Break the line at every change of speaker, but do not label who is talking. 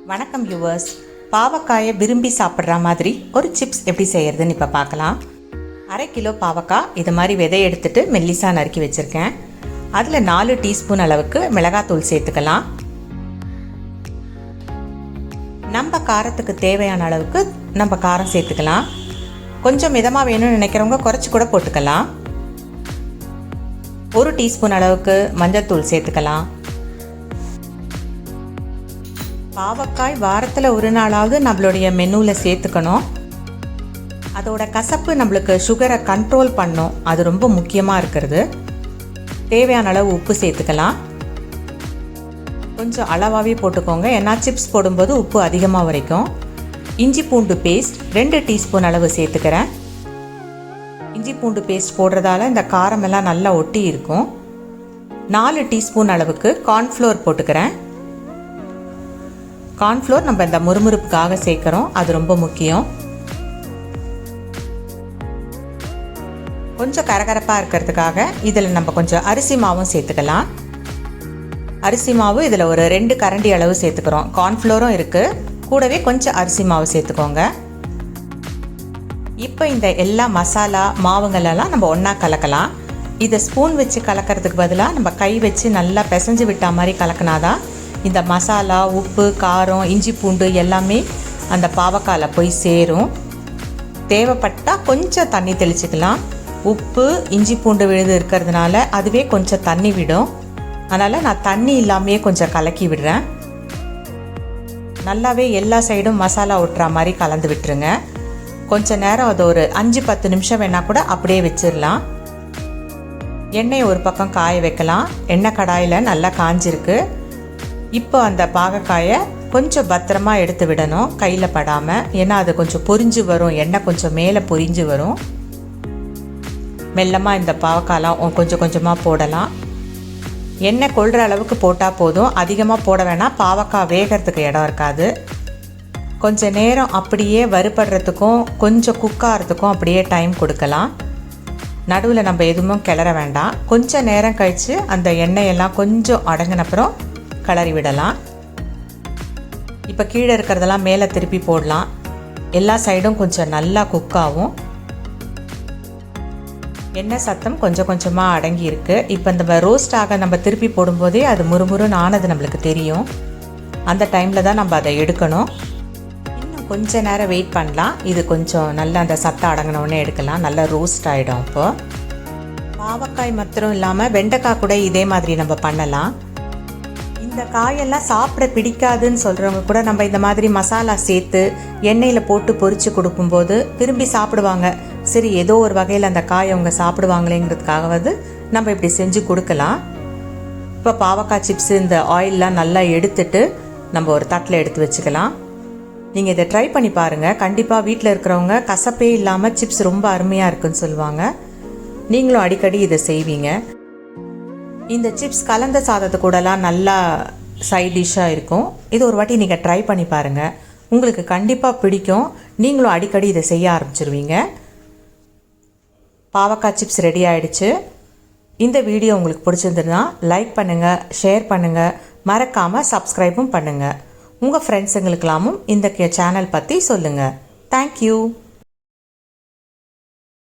வணக்கம் வியூவர்ஸ். பாவக்காயை விரும்பி சாப்பிட்ற மாதிரி ஒரு சிப்ஸ் எப்படி செய்கிறதுன்னு இப்போ பார்க்கலாம். 1/2 கிலோ பாவக்காய் இது மாதிரி விதையை எடுத்துகிட்டு மெல்லிசாக நறுக்கி வச்சுருக்கேன். அதில் 4 டீஸ்பூன் அளவுக்கு மிளகாத்தூள் சேர்த்துக்கலாம். நம்ம காரத்துக்கு தேவையான அளவுக்கு நம்ம காரம் சேர்த்துக்கலாம். கொஞ்சம் மிதமாக வேணும்னு நினைக்கிறவங்க குறைச்சி கூட போட்டுக்கலாம். 1 டீஸ்பூன் அளவுக்கு மஞ்சள் சேர்த்துக்கலாம். பாவக்காய் வாரத்தில் ஒரு நாளாவது நம்மளுடைய மெனுவில் சேர்த்துக்கணும். அதோட கசப்பு நம்மளுக்கு சுகரை கண்ட்ரோல் பண்ணும், அது ரொம்ப முக்கியமாக இருக்கிறது. தேவையான அளவு உப்பு சேர்த்துக்கலாம். கொஞ்சம் அளவாகவே போட்டுக்கோங்க, ஏன்னா சிப்ஸ் போடும்போது உப்பு அதிகமாக வரைக்கும். இஞ்சி பூண்டு பேஸ்ட் 2 டீஸ்பூன் அளவு சேர்த்துக்கிறேன். இஞ்சி பூண்டு பேஸ்ட் போடுறதால இந்த காரமெல்லாம் நல்லா ஒட்டி இருக்கும். 4 டீஸ்பூன் அளவுக்கு கார்ன்ஃப்ளோர் போட்டுக்கிறேன். கார்ன்ஃப்ளோர் நம்ம இந்த முறுமுறுப்புக்காக சேர்க்குறோம், அது ரொம்ப முக்கியம். கொஞ்சம் கரகரப்பாக இருக்கிறதுக்காக இதில் நம்ம கொஞ்சம் அரிசி மாவும் சேர்த்துக்கலாம். அரிசி மாவு இதில் ஒரு 2 கரண்டி அளவு சேர்த்துக்கிறோம். கார்ன்ஃப்ளோரும் இருக்குது, கூடவே கொஞ்சம் அரிசி மாவு சேர்த்துக்கோங்க. இப்போ இந்த எல்லா மசாலா மாவுங்களெல்லாம் நம்ம ஒன்றா கலக்கலாம். இதை ஸ்பூன் வச்சு கலக்கிறதுக்கு பதிலாக நம்ம கை வச்சு நல்லா பிசைஞ்சு விட்டா மாதிரி கலக்கினாதான் இந்த மசாலா, உப்பு, காரம், இஞ்சி பூண்டு எல்லாமே அந்த பாவக்காயில் போய் சேரும். தேவைப்பட்டால் கொஞ்சம் தண்ணி தெளிச்சுக்கலாம். உப்பு, இஞ்சி பூண்டு விழுது இருக்கிறதுனால அதுவே கொஞ்சம் தண்ணி விடும். அதனால் நான் தண்ணி இல்லாமையே கொஞ்சம் கலக்கி விடுறேன். நல்லாவே எல்லா சைடும் மசாலா ஒட்டுற மாதிரி கலந்து விட்டுருங்க. கொஞ்சம் நேரம் அது ஒரு 5-10 நிமிஷம் வேணால் கூட அப்படியே வச்சிடலாம். எண்ணெயை ஒரு பக்கம் காய வைக்கலாம். எண்ணெய் கடாயில் நல்லா காஞ்சிருக்கு. இப்போ அந்த பாவக்காயை கொஞ்சம் பத்திரமா எடுத்து விடணும், கையில் படாமல். ஏன்னா அது கொஞ்சம் பொரிஞ்சு வரும், எண்ணெய் கொஞ்சம் மேலே பொரிஞ்சு வரும். மெல்லமாக இந்த பாவக்காயெலாம் கொஞ்சம் கொஞ்சமாக போடலாம். எண்ணெய் கொள்கிற அளவுக்கு போட்டால் போதும், அதிகமாக போட வேணாம். பாவக்காய் வேகிறதுக்கு இடம் இருக்காது. கொஞ்சம் நேரம் அப்படியே வறுபடுறதுக்கும் கொஞ்சம் குக்காகிறதுக்கும் அப்படியே டைம் கொடுக்கலாம். நடுவில் நம்ம எதுவும் கிளற வேண்டாம். கொஞ்சம் நேரம் கழித்து அந்த எண்ணெயெல்லாம் கொஞ்சம் அடங்கினப்புறம் கிளறி விடலாம். இப்போ கீழே இருக்கிறதெல்லாம் மேலே திருப்பி போடலாம். எல்லா சைடும் கொஞ்சம் நல்லா குக்காகும். எண்ணெய் சத்தம் கொஞ்சம் கொஞ்சமாக அடங்கி இருக்கு. இப்போ இந்த ரோஸ்ட் ஆக நம்ம திருப்பி போடும்போதே அது முறுமுறுன்னு ஆனது நம்மளுக்கு தெரியும். அந்த டைமில் தான் நம்ம அதை எடுக்கணும். இன்னும் கொஞ்சம் நேரம் வெயிட் பண்ணலாம். இது கொஞ்சம் நல்லா அந்த சத்தம் அடங்கினோடனே எடுக்கலாம். நல்லா ரோஸ்ட் ஆகிடும். இப்போ பாவக்காய் மாத்திரம் இல்லாமல் வெண்டைக்காய் கூட இதே மாதிரி நம்ம பண்ணலாம். இந்த காயெல்லாம் சாப்பிட பிடிக்காதுன்னு சொல்கிறவங்க கூட நம்ம இந்த மாதிரி மசாலா சேர்த்து எண்ணெயில் போட்டு பொரித்து கொடுக்கும்போது விரும்பி சாப்பிடுவாங்க. சரி, ஏதோ ஒரு வகையில் அந்த காயை அவங்க சாப்பிடுவாங்களேங்கிறதுக்காகவது நம்ம இப்படி செஞ்சு கொடுக்கலாம். இப்போ பாவக்காய் சிப்ஸு இந்த ஆயிலெலாம் நல்லா எடுத்துட்டு நம்ம ஒரு தட்டில் எடுத்து வச்சுக்கலாம். நீங்கள் இதை ட்ரை பண்ணி பாருங்கள். கண்டிப்பாக வீட்டில் இருக்கிறவங்க கசப்பே இல்லாமல் சிப்ஸ் ரொம்ப அருமையாக இருக்குன்னு சொல்லுவாங்க. நீங்களும் அடிக்கடி இதை செய்வீங்க. இந்த சிப்ஸ் கலந்த சாதத்து கூடலாம் நல்லா சைட் டிஷ்ஷாக இருக்கும். இது ஒரு வாட்டி நீங்கள் ட்ரை பண்ணி பாருங்கள், உங்களுக்கு கண்டிப்பாக பிடிக்கும். நீங்களும் அடிக்கடி இதை செய்ய ஆரம்பிச்சிருவீங்க. பாவக்காய் சிப்ஸ் ரெடி ஆகிடுச்சு. இந்த வீடியோ உங்களுக்கு பிடிச்சிருந்துன்னா லைக் பண்ணுங்கள், ஷேர் பண்ணுங்கள், மறக்காமல் சப்ஸ்கிரைபும் பண்ணுங்கள். உங்கள் ஃப்ரெண்ட்ஸுங்களுக்கெல்லாமும் இந்த சேனல் பற்றி சொல்லுங்கள். தேங்க்யூ.